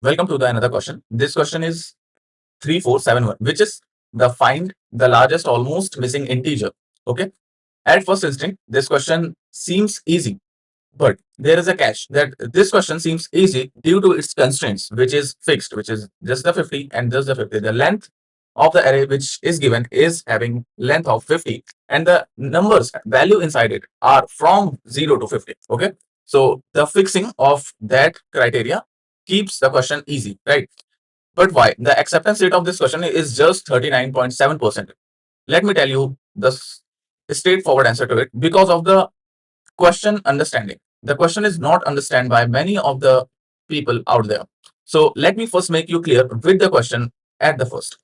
Welcome to the another question. This question is 3471, which is the find the largest almost missing integer. Okay. At first instinct, this question seems easy, but there is a catch that this question seems easy due to its constraints, which is fixed, which is just the 50 and just the 50. The length of the array which is given is having length of 50, and the numbers value inside it are from 0 to 50. Okay. So the fixing of that criteria keeps the question easy, right? But why? The acceptance rate of this question is just 39.7%. Let me tell you the straightforward answer to it. Because of the question understanding. The question is not understood by many of the people out there. So let me first make you clear with the question at the first.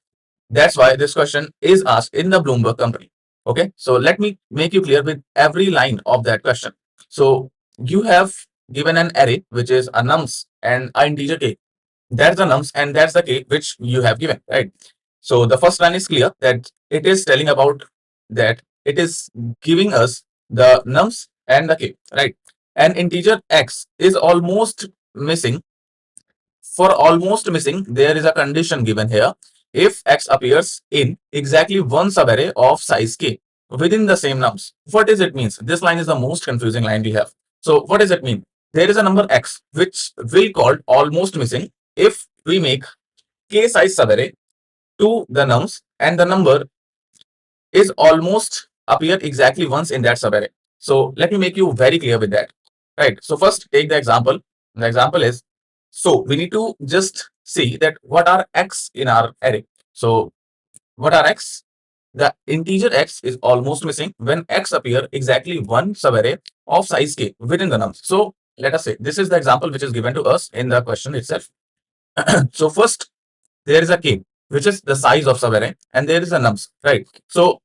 That's why this question is asked in the Bloomberg company. Okay, so let me make you clear with every line of that question. So you have given an array which is a nums and an integer k. That's the nums and that's the k which you have given, right? So the first line is clear that it is telling about that it is giving us the nums and the k, right? And integer x is almost missing. For almost missing, there is a condition given here. If x appears in exactly one subarray of size k within the same nums, what does it mean? This line is the most confusing line we have. So what does it mean? There is a number x which will called almost missing if we make K-size subarray to the nums and the number is almost appear exactly once in that subarray. So let me make you very clear with that. Right. So first take the example. The example is, so we need to just see that what are x in our array. So what are x? The integer x is almost missing when x appear exactly one subarray of size k within the nums. So let us say this is the example which is given to us in the question itself. So first there is a k which is the size of subarray and there is a nums, right? So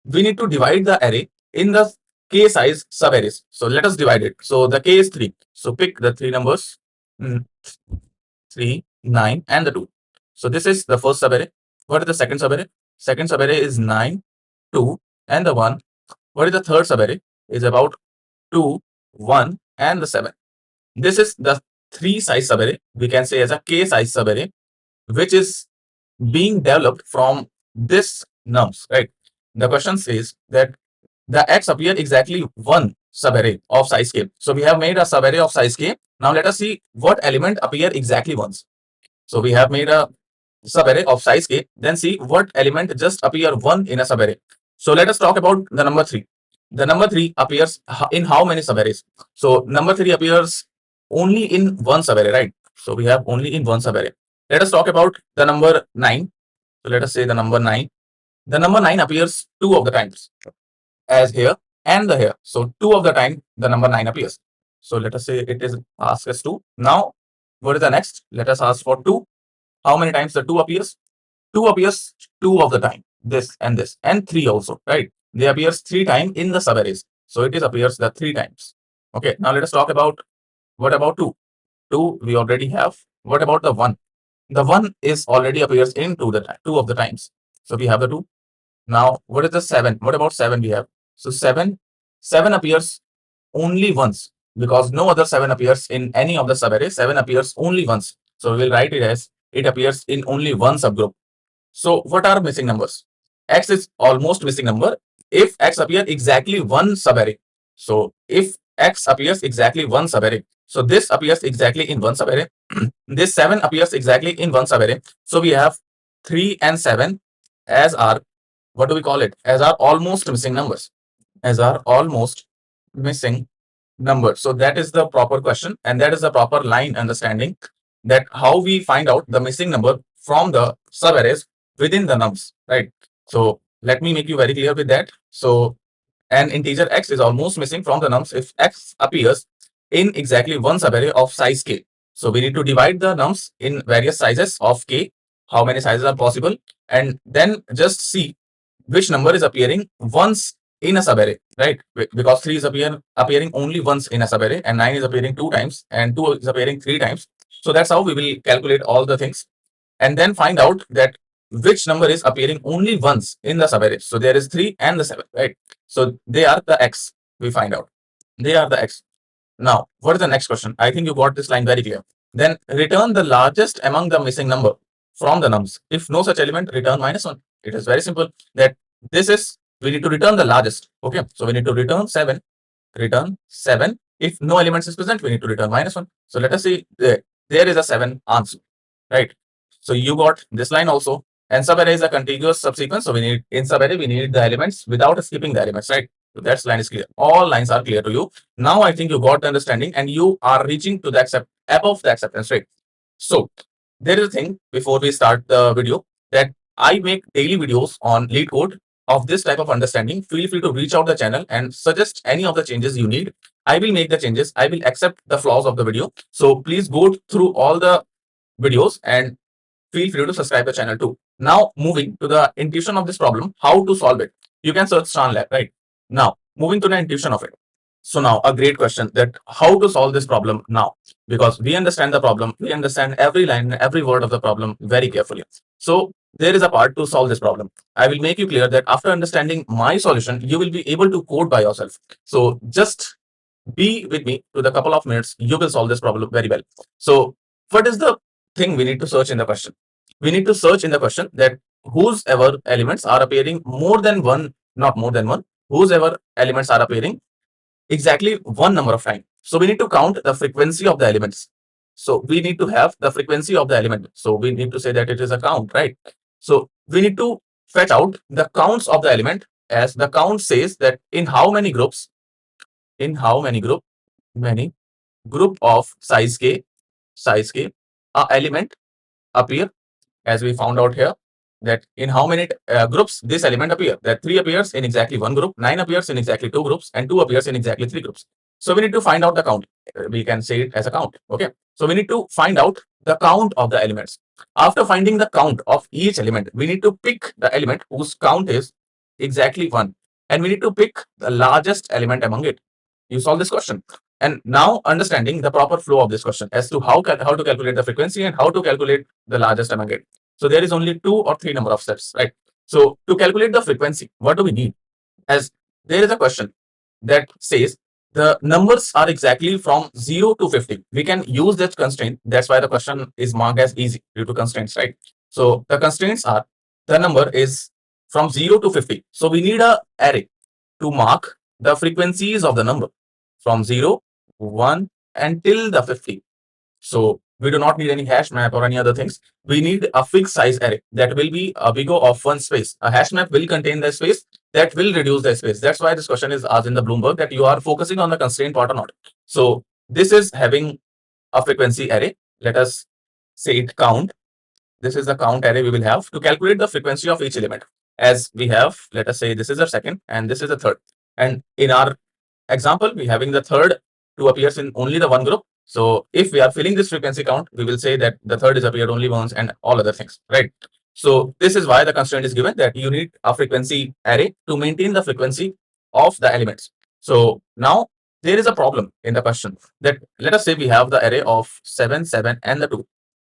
we need to divide the array in the k size subarrays. So let us divide it. So the k is 3. So pick the three numbers, 3, 9 and the 2. So this is the first subarray. What is the second subarray? Second subarray is 9, 2 and the 1. What is the third subarray? Is about 2, 1 and the 7. This is the 3 size subarray. We can say as a k size subarray, which is being developed from this nums, right? The question says that the x appear exactly one subarray of size k. So we have made a subarray of size k. Now let us see what element appear exactly once. So we have made a subarray of size k. Then see what element just appear one in a subarray. So let us talk about the number 3. The number 3 appears in how many subarrays? So number 3 appears only in one subarray, right? So we have only in one subarray. Let us talk about the number 9. So let us say the number 9. The number 9 appears 2 of the times as here and the here. So 2 of the time the number 9 appears. So let us say it is asked as 2. Now what is the next? Let us ask for 2. How many times the 2 appears? 2 appears 2 of the time. This and 3 also, right? They appears 3 times in the subarrays. So it is appears the 3 times. Okay. Now let us talk about what about 2? 2 we already have. What about the 1? The 1 is already appears in 2 of the times. So we have the 2. Now what is the 7? What about 7 we have? So 7 appears only once because no other 7 appears in any of the subarrays. 7 appears only once. So we will write it as it appears in only one subgroup. So what are missing numbers? X is almost missing number if x appear exactly one subarray. So if x appears exactly one subarray, so this appears exactly in one subarray. This 7 appears exactly in one subarray. So we have 3 and 7 as our, what do we call it? As our almost missing numbers. As our almost missing numbers. So that is the proper question and that is the proper line understanding that how we find out the missing number from the subarrays within the nums, right? So let me make you very clear with that. So an integer x is almost missing from the nums if x appears in exactly one subarray of size k. So we need to divide the nums in various sizes of k, how many sizes are possible, and then just see which number is appearing once in a subarray, right? Because 3 is appearing only once in a subarray and 9 is appearing 2 times and 2 is appearing 3 times. So that's how we will calculate all the things and then find out that which number is appearing only once in the subarray. So there is 3 and the 7, right? So they are the x, we find out. They are the x. Now, what is the next question? I think you got this line very clear. then return the largest among the missing number from the nums. If no such element, return -1. It is very simple that this is, we need to return the largest. Okay, so we need to return 7. Return 7. If no elements is present, we need to return -1. So let us see there is a 7 answer, right? So you got this line also. And subarray is a contiguous subsequence. So we need, in subarray, we need the elements without skipping the elements, right? So that line is clear. All lines are clear to you. Now I think you got the understanding and you are reaching to the above the acceptance rate. So there is a thing before we start the video that I make daily videos on Leetcode of this type of understanding. Feel free to reach out the channel and suggest any of the changes you need. I will make the changes. I will accept the flaws of the video. So please go through all the videos and feel free to subscribe the channel too. Now moving to the intuition of this problem, how to solve it. You can search Stranlab, right? Now moving to the intuition of it. So now a great question that how to solve this problem now, because we understand the problem, we understand every line, every word of the problem very carefully. So there is a part to solve this problem. I will make you clear that after understanding my solution, you will be able to code by yourself. So just be with me to the couple of minutes, you will solve this problem very well. So what is the thing we need to search in the question? We need to search in the question that whosever elements are appearing more than one, not more than one, whosever elements are appearing exactly one number of times. So we need to count the frequency of the elements. So we need to have the frequency of the element. So we need to say that it is a count, right? So we need to fetch out the counts of the element, as the count says that in how many groups, many group of size k, a element appear, as we found out here that in how many groups this element appear, that 3 appears in exactly one group, 9 appears in exactly 2 groups, and 2 appears in exactly 3 groups. So we need to find out the count. We can say it as a count. Okay, so we need to find out the count of the elements. After finding the count of each element, we need to pick the element whose count is exactly 1, and we need to pick the largest element among it. You solve this question. And now understanding the proper flow of this question as to how to calculate the frequency and how to calculate the largest among it. So there is only 2 or 3 number of steps, right? So to calculate the frequency, what do we need? As there is a question that says the numbers are exactly from 0 to 50. We can use that constraint. That's why the question is marked as easy due to constraints, right? So the constraints are the number is from 0 to 50. So we need a array to mark the frequencies of the number from 0, 1 until the 50. So we do not need any hash map or any other things. We need a fixed size array that will be a big O of one space. A hash map will contain the space that will reduce the space. That's why this question is asked in the Bloomberg, that you are focusing on the constraint part or not. So this is having a frequency array. Let us say it count. This is the count array we will have to calculate the frequency of each element. As we have, let us say this is the second and this is the third. And in our example, we having the third to appears in only the one group. So if we are filling this frequency count, we will say that the third is appeared only once and all other things, right? So this is why the constraint is given, that you need a frequency array to maintain the frequency of the elements. So now there is a problem in the question that let us say we have the array of 7, 7 and the 2.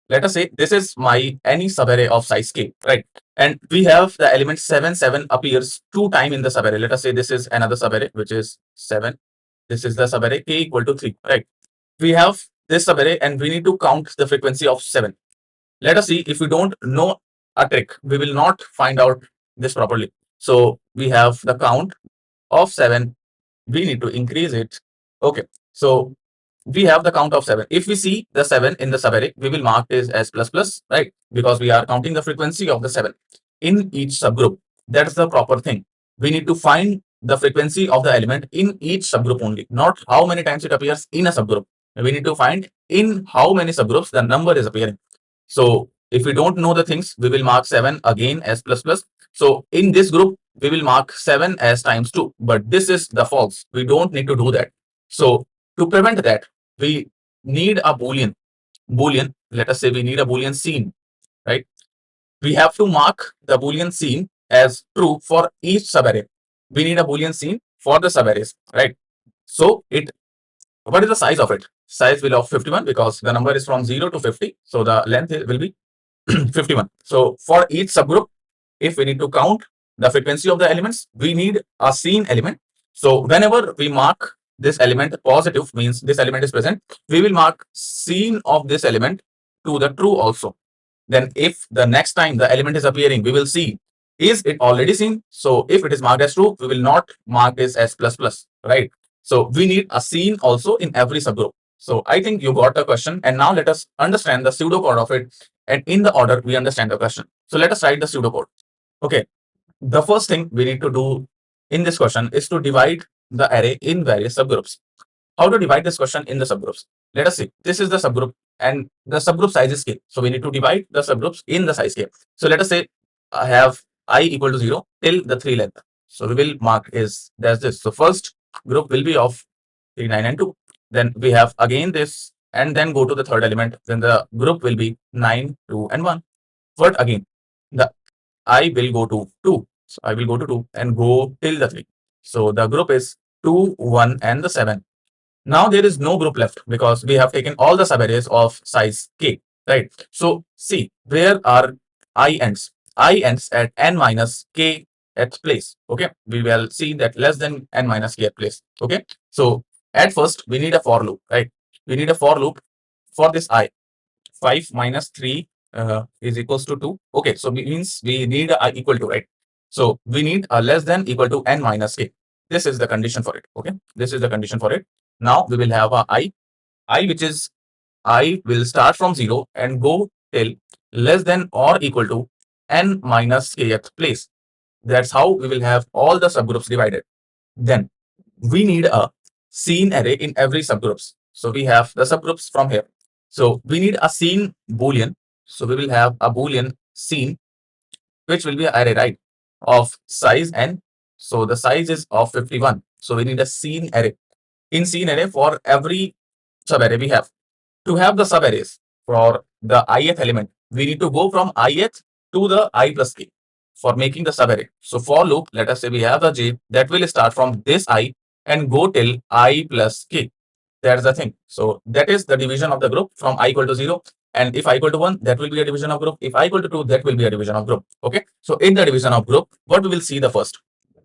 Let us say this is my any subarray of size k, right? And we have the element 7, 7 appears 2 times in the subarray. Let us say this is another subarray, which is 7. This is the subarray k equal to 3, right? We have this subarray and we need to count the frequency of 7. Let us see, if we don't know a trick, we will not find out this properly. So we have the count of 7. We need to increase it. Okay, so we have the count of 7. If we see the 7 in the subarray, we will mark this as plus plus, right? Because we are counting the frequency of the 7 in each subgroup. That's the proper thing. We need to find the frequency of the element in each subgroup only, not how many times it appears in a subgroup. We need to find in how many subgroups the number is appearing. So if we don't know the things, we will mark 7 again as plus plus. So in this group, we will mark 7 as times 2, but this is the false. We don't need to do that. So to prevent that, we need a Boolean. Let us say we need a Boolean scene, right? We have to mark the Boolean scene as true for each subarray. We need a Boolean scene for the subarrays, right? So what is the size of it? Size will of 51 because the number is from 0 to 50. So the length will be 51. So for each subgroup, if we need to count the frequency of the elements, we need a scene element. So whenever we mark this element positive means this element is present, we will mark seen of this element to the true also. Then if the next time the element is appearing, we will see, is it already seen? So if it is marked as true, we will not mark this as plus plus, right? So we need a seen also in every subgroup. So I think you got the question, and now let us understand the pseudocode of it, and in the order we understand the question. So let us write the pseudocode. Okay, the first thing we need to do in this question is to divide the array in various subgroups. How to divide this question in the subgroups? Let us see. This is the subgroup, and the subgroup size is k. So we need to divide the subgroups in the size k. So let us say I have I equal to 0 till the 3 length. So we will mark is there's this. So first group will be of 3, 9, and 2. Then we have again this, and then go to the third element. Then the group will be 9, 2, and 1. But again, the I will go to 2. So I will go to 2 and go till the 3. So the group is 2, 1, and the 7. Now there is no group left because we have taken all the subarrays of size k, right? So see, where are I ends? I ends at n minus k at place. Okay, we will see that less than n minus k at place. Okay, so at first we need a for loop, right? We need a for loop for this I. 5 minus 3 is equals to 2. Okay, so means we need a I equal to, right? So we need a less than equal to n minus k. This is the condition for it. Okay, this is the condition for it. Now we will have a I which is I will start from 0 and go till less than or equal to n minus kth place. That's how we will have all the subgroups divided. Then we need a seen array in every subgroups. So we have the subgroups from here. So we need a seen Boolean. So we will have a Boolean seen, which will be an array, right, of size n. So the size is of 51. So we need a seen array. In seen array for every subarray we have. To have the subarrays for the ith element, we need to go from ith to the I plus k for making the subarray. So for loop, let us say we have a j that will start from this I and go till I plus k. That's the thing. So that is the division of the group from I equal to 0. And if I equal to 1, that will be a division of group. If I equal to 2, that will be a division of group. Okay. So in the division of group, what we will see the first?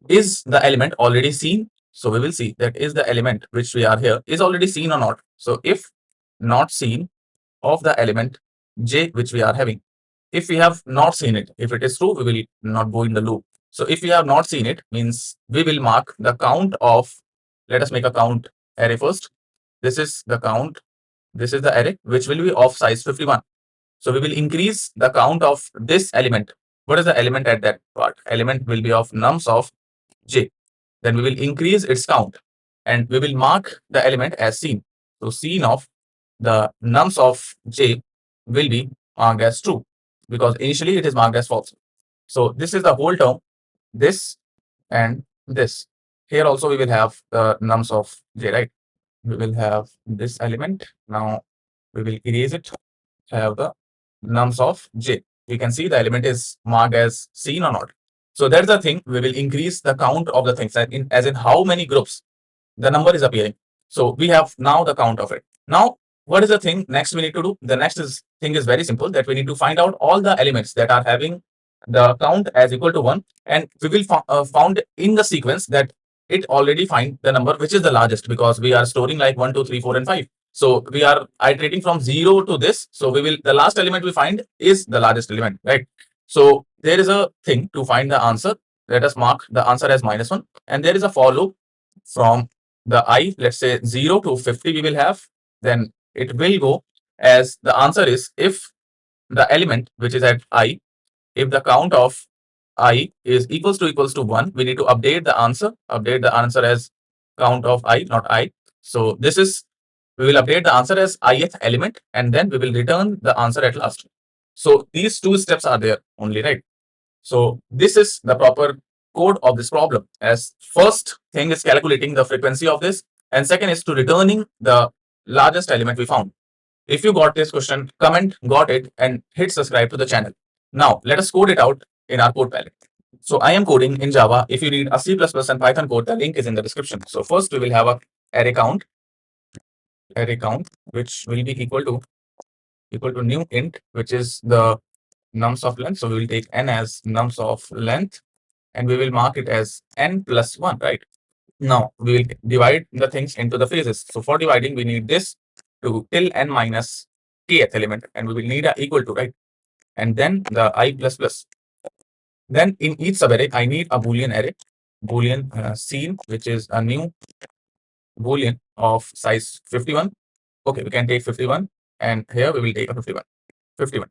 Is the element already seen? So we will see that is the element which we are here is already seen or not. So if not seen of the element j which we are having, if we have not seen it, if it is true, we will not go in the loop. So if we have not seen it, means we will mark the count of, let us make a count array first. This is the count. This is the array which will be of size 51. So we will increase the count of this element. What is the element at that part? Element will be of nums of j. Then we will increase its count and we will mark the element as seen. So seen of the nums of j will be marked as true because initially it is marked as false. So this is the whole term, this and this. Here also we will have the nums of j, right? We will have this element. Now we will erase it, have the nums of j. We can see the element is marked as seen or not. So that's the thing. We will increase the count of the things as in how many groups the number is appearing. So we have now the count of it. Now, what is the thing next we need to do? The next thing is very simple, that we need to find out all the elements that are having the count as equal to 1, and we will found in the sequence that it already find the number which is the largest, because we are storing like 1, 2, 3, 4, and 5. So we are iterating from 0 to this. So we will, the last element we find is the largest element, right? So there is a thing to find the answer. Let us mark the answer as -1, and there is a for loop from the I, let's say 0 to 50 we will have. Then it will go as the answer is, if the element which is at I, if the count of I is equals to 1, we need to update the answer as count of I, not I. So this is, we will update the answer as ith element, and then we will return the answer at last. So these two steps are there only, right? So this is the proper code of this problem. As first thing is calculating the frequency of this, and second is to returning the largest element we found. If you got this question, comment got it and hit subscribe to the channel. Now let us code it out in our code palette. So I am coding in Java. If you need a C++ and Python code, the link is in the description. So first we will have a array count, which will be equal to new int, which is the nums of length. So we will take n as nums of length, and we will mark it as n plus 1, right? Now we will divide the things into the phases. So for dividing, we need this to till n minus kth element, and we will need a equal to, right? And then the I plus plus. Then in each subarray, I need a Boolean array, Boolean scene, which is a new Boolean of size 51. Okay, we can take 51, and here we will take a 51,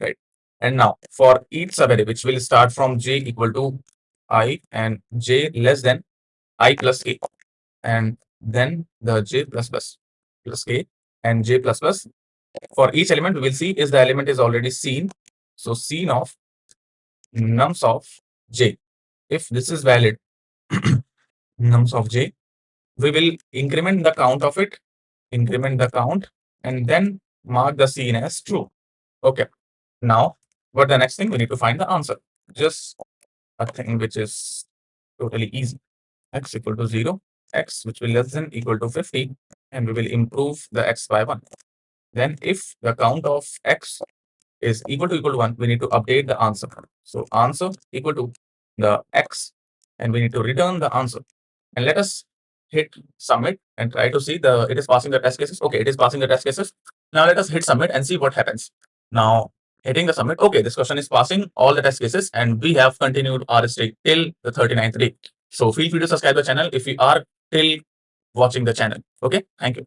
right? And now for each subarray, which will start from j equal to I and j less than I plus k, and then the j plus plus plus k and j plus plus. For each element, we will see is the element is already seen. So scene of nums of j. If this is valid, nums of j, we will increment the count of it, increment the count, and then mark the scene as true. Okay. Now, what the next thing? We need to find the answer. Just a thing which is totally easy. X equal to 0, x which will less than equal to 50, and we will improve the x by 1. Then if the count of x is equal to 1, we need to update the answer. So answer equal to the x, and we need to return the answer. And let us hit submit and try to see the it is passing the test cases. Okay, it is passing the test cases. Now let us hit submit and see what happens. Now hitting the submit. Okay, this question is passing all the test cases, and we have continued our streak till the 39th day. So feel free to subscribe the channel if you are till watching the channel. Okay, thank you.